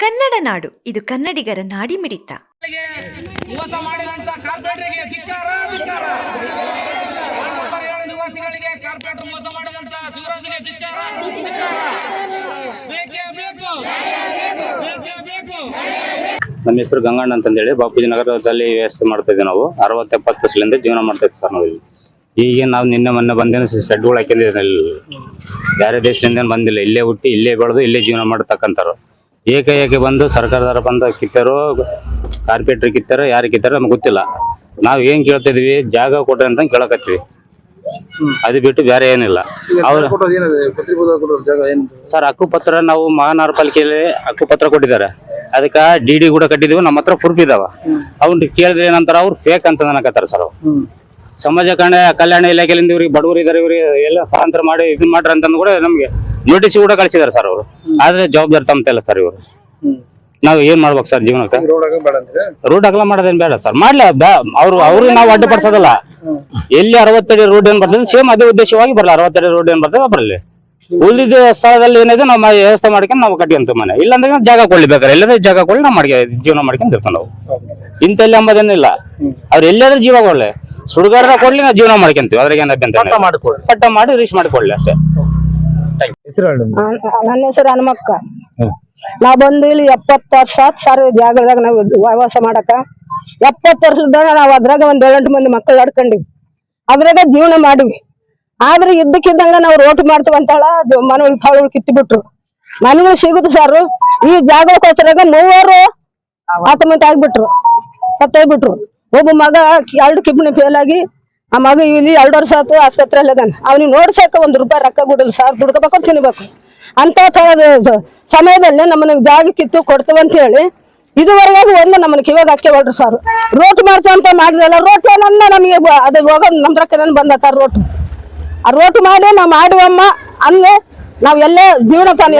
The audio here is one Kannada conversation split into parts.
ಕನ್ನಡ ನಾಡು, ಇದು ಕನ್ನಡಿಗರ ನಾಡಿ ಮಿಡಿತ. ಮೋಸ ಮಾಡಿದಂತ ಕಾರ್ಪೊರೇಟರ್ಗೆ ಧಿಕ್ಕಾರ ಧಿಕ್ಕಾರ. ನಿವಾಸಿಗಳಿಗೆ ಕಾರ್ಪೊರೇಟರ್ ಮೋಸ ಮಾಡಿದಂತ ಶಿವರಾಜ್ಗೆ ಧಿಕ್ಕಾರ. ಬೇಕೇ ಬೇಕು, ಬೇಕೇ ಬೇಕು. ನಮ್ಮ ಹೆಸರು ಗಂಗಣ್ಣ ಅಂತಂದೇಳಿ ಬಾಪೂಜಿ ನಗರದಲ್ಲಿ ವ್ಯವಸ್ಥೆ ಮಾಡ್ತಾ ಇದ್ದೀವಿ. ನಾವು 60-70 ವರ್ಷದಿಂದ ಜೀವನ ಮಾಡ್ತಾ ಇದ್ದೀವಿ ಸರ್. ನಾವು ಈಗ ನಾವು ನಿನ್ನೆ ಮೊನ್ನೆ ಬಂದೇನು ಶೆಡ್ಗಳು ಹಾಕಿದ್ದೀವಿ. ಬೇರೆ ದೇಶದಿಂದ ಬಂದಿಲ್ಲ, ಇಲ್ಲೇ ಹುಟ್ಟಿ ಇಲ್ಲೇ ಬೆಳೆದು ಇಲ್ಲೇ ಜೀವನ ಮಾಡ್ತಕ್ಕಂಥವ್ರು. ಏಕೆ ಬಂದು ಸರ್ಕಾರದವರು ಬಂದು ಕಿತ್ತಾರೋ, ಕಾರ್ಪೊರೇಟರ್ ಕಿತ್ತಾರೋ, ಯಾರು ಕಿತ್ತಾರೋ ನಮ್ಗೆ ಗೊತ್ತಿಲ್ಲ. ನಾವು ಏನ್ ಕೇಳ್ತಿದ್ವಿ, ಜಾಗ ಕೊಟ್ರೆ ಅಂತ ಕೇಳಕತ್ತೀವಿ. ಅದು ಬಿಟ್ಟು ಬೇರೆ ಏನಿಲ್ಲ. ಅವ್ರ ಸರ್ ಹಕ್ಕುಪತ್ರ ನಾವು ಮಹಾನಗರ ಪಾಲಿಕೆಯಲ್ಲಿ ಹಕ್ಕುಪತ್ರ ಕೊಟ್ಟಿದ್ದಾರೆ. ಅದಕ್ಕೆ ಡಿ ಕೂಡ ಕಟ್ಟಿದೀವಿ. ನಮ್ಮ ಹತ್ರ ಪ್ರೂಫ್ ಇದಾವ. ಅವ್ನ ಕೇಳಿದ್ರೆ ಏನಂತಾರ, ಅವ್ರು ಫೇಕ್ ಅಂತ ಅನ್ನಕತ್ತಾರ ಸರ್. ಅವ್ರು ಸಮಾಜ ಕಲ್ಯಾಣ ಇಲಾಖೆಯಿಂದ ಇವ್ರಿಗೆ ಬಡವರು ಇದಾರೆ, ಇವ್ರಿಗೆ ಎಲ್ಲ ಸ್ಥಳಾಂತರ ಮಾಡಿ ಇದನ್ ಮಾಡ್ರಿ ಅಂತಂದು ಕೂಡ ನಮ್ಗೆ ನೋಟಿಸ್ ಕೂಡ ಕಳಿಸಿದಾರೆ ಸರ್ ಅವರು. ಆದ್ರೆ ಜವಾಬ್ದಾರಿ ತಮ್ಮತಿಲ್ಲ ಸರ್ ಇವರು. ನಾವ್ ಏನ್ ಮಾಡ್ಬೇಕು ಸರ್ ಜೀವನಕ್ಕೆ? ರೋಡ್ ಅಗಲ ಮಾಡೋದೇನ್ ಬೇಡ ಸರ್, ಮಾಡ್ಲ ಅವ್ರಿಗೆ ನಾವು ಅಡ್ಡಪಡಿಸೋದಲ್ಲ. ಎಲ್ಲಿ 60 ಅಡಿ ರೋಡ್ ಏನ್ ಬರ್ತದೆ ಸೇಮ್ ಅದೇ ಉದ್ದೇಶವಾಗಿ ಬರಲ್ಲ. 60 ಅಡಿ ರೋಡ್ ಏನ್ ಬರ್ತದೆ ಬರಲಿ. ಉಳಿದ ಸ್ಥಳದಲ್ಲಿ ಏನಿದೆ ನಾವು ವ್ಯವಸ್ಥೆ ಮಾಡ್ಕೊಂಡು ನಾವು ಕಟ್ಕೊಂತ ಮನೆ. ಇಲ್ಲಾಂದ್ರೆ ಜಾಗ ಕೊಳ್ಳಿಬೇಕಾರೆ ಎಲ್ಲದೇ ಜಾಗ ಕೊಳ್ಳಿ ನಾವು ಜೀವನ ಮಾಡ್ಕೊಂಡು ಇರ್ತಾವ. ನಾವು ಇಂತಲ್ಲಿ ಅಂಬೋದೇನಿಲ್ಲ. ಅವ್ರು ಎಲ್ಲಾದ್ರೂ ಜೀವ ಕೊಳ್ಳಿ, ಸುಡುಗಾರ ಕೊಡ್ಲಿ, ನಾವು ಜೀವನ ಮಾಡ್ಕೊಂತೀವಿ. ಅದ್ರಾಗ ಏನ್ ಪಟ್ಟ ಮಾಡಿ ರೀಚ್ ಮಾಡಿಕೊಳ್ಳಿ ಅಷ್ಟೇ. ನನ್ನ ಹೆಸರು ಹನುಮಕ್ಕ. ನಾವ್ ಬಂದು ಇಲ್ಲಿ 70 ವರ್ಷ ಆತ್ ಸರ್ ಜಾಗದಾಗ ನಾವು ವಾಸ ಮಾಡಕ. 70 ವರ್ಷದ ನಾವ್ ಅದ್ರಾಗ ಒಂದ್ 7-8 ಮಂದಿ ಮಕ್ಕಳು ಆಡ್ಕೊಂಡಿವಿ, ಅದ್ರಾಗ ಜೀವನ ಮಾಡಿವಿ. ಆದ್ರೆ ಇದ್ದಕ್ಕಿದ್ದಂಗ ನಾವು ರೋಟ್ ಮಾಡ್ತೀವಂತಾಳ ಮನೆಗಳು ತಗೊಳ್ ಕಿತ್ತಿ ಬಿಟ್ರು. ಮನೆಗಳು ಸಿಗುದು ಸರ್. ಈ ಜಾಗಕ್ಕೋಸ್ಕರಾಗ 3 ಆತ್ಮಹತ್ಯೆ ಆಗ್ಬಿಟ್ರು, ಸತ್ತೋಗ್ಬಿಟ್ರು. ಒಬ್ಬ ಮಗ 2 ಕಿಡ್ನಿ ಫೇಲ್ ಆಗಿ, ಆ ಮಗ ಇಲ್ಲಿ 2 ವರ್ಷ ಆಯ್ತು ಆಸ್ಪತ್ರೆಯಲ್ಲಿ ಅದಾನ. ಅವ್ನಿಗೆ ನೋಡ್ಸಕ ₹1 ರೊಕ್ಕ ಕೊಡಲ್ಲ ಸರ್. ದುಡ್ಕೋಬೇಕು, ತಿನ್ಬೇಕು. ಅಂತ ಸಮಯದಲ್ಲಿ ನಮ್ಮನ್ನ ಜಾಗ ಕಿತ್ತು ಕೊಡ್ತೀವಂತ ಹೇಳಿ ಇದುವರೆಗೂ ಒಂದು ನಮ್ಮನ್ನ ಕಿವಾಗ ಹಾಕಿ ಹೊಡ್ರು ಸರ್. ರೋಟ್ ಮಾಡ್ತೀವಂತ ಮಾಡಿದ್ರಲ್ಲ, ರೋಟ್ ಏನನ್ನ ನಮಗೆ ಅದು ಹೋಗೋದು ನಮ್ಮ ರೊಕ್ಕ ಬಂದತ್ತ ರೋಟ್. ಆ ರೋಟ್ ಮಾಡಿ ನಾವು ಮಾಡುವಮ್ಮ ಅಂದ್ರೆ ನಾವ್ ಎಲ್ಲೇ ಜೀವನ ತಾನೆ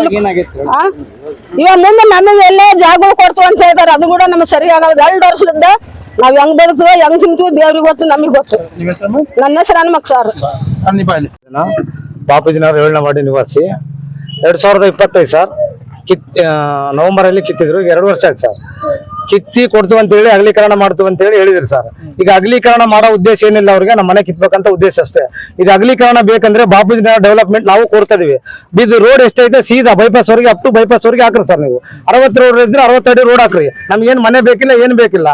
ಇವಾಗ ಮುಂದೆ ನಮಗೆ ಎಲ್ಲೇ ಜಾಗ ಕೊಡ್ತೀವಿ ಅಂತ ಹೇಳ್ತಾರೆ. ಅದು ಕೂಡ ನಮ್ಗೆ ಸರಿ ಆಗೋದು. 2 ವರ್ಷದಿಂದ ನಾವ್ ಹೆಂಗ್ ಬದುಕ್ತೀವ, ಹೆಂಗ್ ತಿಂತೀವಿ ದೇವ್ರಿಗೆ ಗೊತ್ತು, ನಮಗ್ ಗೊತ್ತು. ನನ್ನ ಹೆಸರು ಹನುಮಕ್ ಸರ್. ಬಾಪೂಜಿ ನಗರ 7ನೇ ವಾರ್ಡ್ ನಿವಾಸಿ. 2025 ಸರ್ ನವೆಂಬರ್ ಅಲ್ಲಿ ಕಿತ್ತಿದ್ರು. 2 ವರ್ಷ ಆಯ್ತು ಸರ್. ಕಿತ್ತಿ ಕೊಡ್ತೀವಿ ಅಂತ ಹೇಳಿ ಅಗಲೀಕರಣ ಮಾಡ್ತೀವಿ ಅಂತ ಹೇಳಿ ಹೇಳಿದ್ರಿ ಸರ್. ಈಗ ಅಗಲೀಕರಣ ಮಾಡೋ ಉದ್ದೇಶ ಏನಿಲ್ಲ, ಅವ್ರಿಗೆ ನಮ್ಮ ಮನೆ ಕಿತ್ಬೇಕಂತ ಉದ್ದೇಶ ಅಷ್ಟೇ. ಇದು ಅಗಲೀಕರಣ ಬೇಕಂದ್ರೆ ಬಾಪೂಜಿ ನಗರ ಡೆವಲಪ್ಮೆಂಟ್ ನಾವು ಕೋರ್ತಾ ಇದೀವಿ. ಇದು ರೋಡ್ ಎಷ್ಟೈತೆ ಸೀದಾ ಬೈಪಾಸ್ ವರೆಗೆ ಅಪ್ ಟು ಬೈಪಾಸ್ ವರೆಗೆ ಹಾಕ್ರಿ ಸರ್. ನೀವು 60 ರೋಡ್ ಇದ್ರೆ 60 ಅಡಿ ರೋಡ್ ಹಾಕ್ರಿ. ನಮ್ಗೆ ಏನ್ ಮನೆ ಬೇಕಿಲ್ಲ, ಏನ್ ಬೇಕಿಲ್ಲ.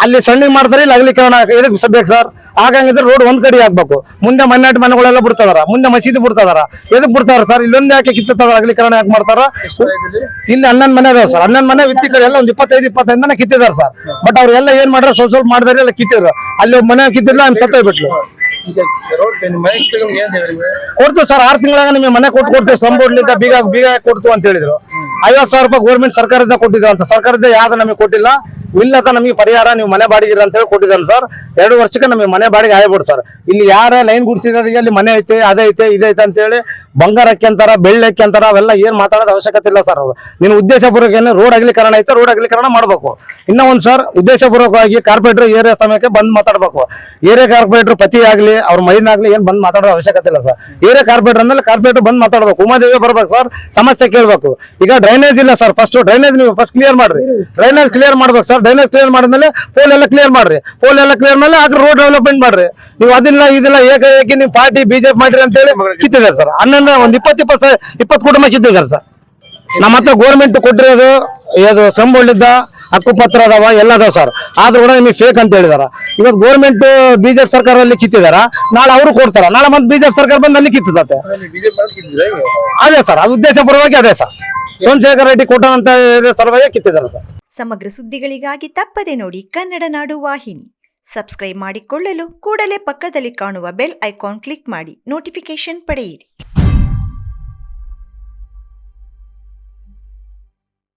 ಅಲ್ಲಿ ಸಣ್ಣ ಮಾಡ್ತಾರೆ, ಇಲ್ಲಿ ಅಗಲೀಕರಣ ಎದಕ್ ಬೇಕು ಸರ್? ಆಗಂಗಿದ್ರೆ ರೋಡ್ ಒಂದ್ ಕಡೆ ಹಾಕ್ಬೇಕು. ಮುಂದೆ ಮನ್ನಾಟಿ ಮನೆಗಳೆಲ್ಲ ಬಿಡ್ತಾರ, ಮುಂದೆ ಮಸೀದಿ ಬಿಡ್ತಾರ. ಎದಕ್ ಬಿಡ್ತಾರ ಸರ್? ಇಲ್ಲೊಂದು ಯಾಕೆ ಕಿತ್ತಾರ? ಅಗಲೀಕರಣ ಯಾಕೆ ಮಾಡ್ತಾರ? ಇಲ್ಲಿ 11 ಮನೆ ಅದಾವ ಸರ್. 11 ಮನೆ ವಿತ್ತಿ ಕಡೆ ಎಲ್ಲ ಒಂದು 25 ಮನೆ ಕಿತ್ತಿದಾರ ಸರ್. ಬಟ್ ಅವ್ರೆಲ್ಲ ಏನ್ ಮಾಡ್ರ ಸ್ವಲ್ಪ ಮಾಡಿದಾರೆ, ಎಲ್ಲ ಕಿತ್ತಿದ್ರು. ಅಲ್ಲಿ ಮನೆ ಕಿತ್ತಿಲ್ಲ, ಅವ್ನು ಸತ್ತೋಗ್ಬಿಟ್ಲು. ಕೊಡ್ತು ಸರ್. 6 ತಿಂಗಳಾಗ ನಿಮಗೆ ಮನೆ ಕೊಡ್ತೀವಿ, ಸಂಬೋಡ್ಲಿಂದ ಬೀಗ ಕೊಡ್ತು ಅಂತ ಹೇಳಿದ್ರು. 50,000 ರೂಪಾಯಿ ಗೌರ್ಮೆಂಟ್ ಸರ್ಕಾರದಿಂದ ಕೊಟ್ಟಿದ್ರು ಅಂತ. ಸರ್ಕಾರದಿಂದ ಯಾವ್ದು ನಮಗೆ ಕೊಟ್ಟಿಲ್ಲ. ಇಲ್ಲದ ನಮಗೆ ಪರಿಹಾರ ನೀವು ಮನೆ ಬಾಡಿಗೆ ಅಂತ ಹೇಳಿ ಕೊಟ್ಟಿದ್ದಾರೆ ಸರ್. 2 ವರ್ಷಕ್ಕೆ ನಮಗೆ ಮನೆ ಬಾಡಿಗೆ ಆಗ್ಬಿಡು ಸರ್. ಇಲ್ಲಿ ಯಾರ ಲೈನ್ ಗುಡ್ಸಿರೋರಿಗೆ ಅಲ್ಲಿ ಮನೆ ಐತೆ, ಅದೈತೆ, ಇದೈತೆ ಅಂತ ಹೇಳಿ ಬಂಗಾರಕ್ಕೆ ಅಂತಾರ, ಬೆಳ್ಳಕ್ಕೆ ಅಂತಾರ, ಅವೆಲ್ಲ ಏನ್ ಮಾತಾಡೋದು ಅವಶ್ಯಕತೆ ಇಲ್ಲ ಸರ್. ಅವರು ನಿನ್ನ ಉದ್ದೇಶಪೂರ್ವಕ ಏನು ರೋಡ್ ಅಗಲೀಕರಣ ಐತೆ, ರೋಡ್ ಅಗಲೀಕರಣ ಮಾಡ್ಬೇಕು. ಇನ್ನ ಒಂದ್ ಸರ್, ಉದ್ದೇಶಪೂರ್ವಕವಾಗಿ ಕಾರ್ಪೊರೇಟರ್ ಏರಿಯಾ ಸಮಯಕ್ಕೆ ಬಂದ್ ಮಾತಾಡ್ಬೇಕು. ಏರಿಯಾ ಕಾರ್ಪೊರೇಟರ್ ಪತಿ ಆಗ್ಲಿ ಅವ್ರ ಮೈನಾಗ್ಲಿ ಏನ್ ಬಂದ್ ಮಾತಾಡೋ ಅವಶ್ಯಕತೆ ಇಲ್ಲ ಸರ್. ಏರಿಯಾ ಕಾರ್ಪೊರೇಟರ್ ಅಂದ್ರೆ ಕಾರ್ಪೊರೇಟರ್ ಬಂದ್ ಮಾತಾಡ್ಬೇಕು. ಉಮಾದೇವಿ ಬರ್ಬೇಕು ಸರ್, ಸಮಸ್ಯೆ ಕೇಳ್ಬೇಕು. ಈಗ ಡ್ರೈನೇಜ್ ಇಲ್ಲ ಸರ್. ಡ್ರೈನೇಜ್ ನೀವು ಫಸ್ಟ್ ಕ್ಲಿಯರ್ ಮಾಡ್ರಿ. ಡ್ರೈನೇಜ್ ಕ್ಲಿಯರ್ ಮಾಡ್ಬೇಕು ಸರ್. ಡ್ರೈನೇಜ್ ಕ್ಲಿಯರ್ ಮಾಡಿದ್ಮೇಲೆ ಪೋಲ್ ಎಲ್ಲ ಕ್ಲಿಯರ್ ಮಾಡ್ರಿ. ಪೋಲ್ ಎಲ್ಲ ಕ್ಲಿಯರ್ ಮೇಲೆ ಅದ್ರ ರೋಡ್ ಡೆವಲಪ್ಮೆಂಟ್ ಮಾಡ್ರಿ. ನೀವು ಅದಿಲ್ಲ ಇದಿಲ್ಲ ಏಕಾಏಕಿ ನೀವು ಪಾರ್ಟಿ ಬಿಜೆಪಿ ಮಾಡ್ರಿ ಅಂತ ಹೇಳಿ ಕಿತ್ತಿದ್ದಾರೆ ಸರ್. 20 ಕುಟುಂಬ ಕಿತ್ತಿದ್ದಾರೆ ಸರ್. ನಮ್ಮ ಹತ್ರ ಗೋರ್ಮೆಂಟ್ ಕೊಟ್ಟಿರೋದು ಇದು ಸಂಬಳಿದ್ದ ಹಕ್ಕುಪತ್ರ ಅದಾವ, ಎಲ್ಲ ಅದಾವ ಸರ್. ಆದ್ರೂ ಕೂಡ ನಿಮಗೆ ಫೇಕ್ ಅಂತ ಹೇಳಿದಾರ. ಇವತ್ತು ಗೋರ್ಮೆಂಟ್ ಬಿಜೆಪಿ ಸರ್ಕಾರದಲ್ಲಿ ಕಿತ್ತಿದಾರ, ನಾಳೆ ಅವರು ಕೊಡ್ತಾರ, ನಾಳೆ ಮತ್ತೆ ಬಿಜೆಪಿ ಸರ್ಕಾರ ಬಂದು ಅಲ್ಲಿ ಕಿತ್ತದತ್ತೆ. ಅದೇ ಸರ್, ಅದು ಉದ್ದೇಶಪೂರ್ವವಾಗಿ ಅದೇ ಸರ್. ಸೋಮಶೇಖರ್ ರೆಡ್ಡಿ ಕೊಟ್ಟಂತ ಸಲುವಾಗಿ ಕಿತ್ತಿದ್ದಾರೆ ಸರ್. ಸಮಗ್ರ ಸುದ್ದಿಗಳಿಗಾಗಿ ತಪ್ಪದೆ ನೋಡಿ ಕನ್ನಡ ನಾಡು ವಾಹಿನಿ. ಸಬ್ಸ್ಕ್ರೈಬ್ ಮಾಡಿಕೊಳ್ಳಲು ಕೂಡಲೇ ಪಕ್ಕದಲ್ಲಿ ಕಾಣುವ ಬೆಲ್ ಐಕಾನ್ ಕ್ಲಿಕ್ ಮಾಡಿ ನೋಟಿಫಿಕೇಶನ್ ಪಡೆಯಿರಿ.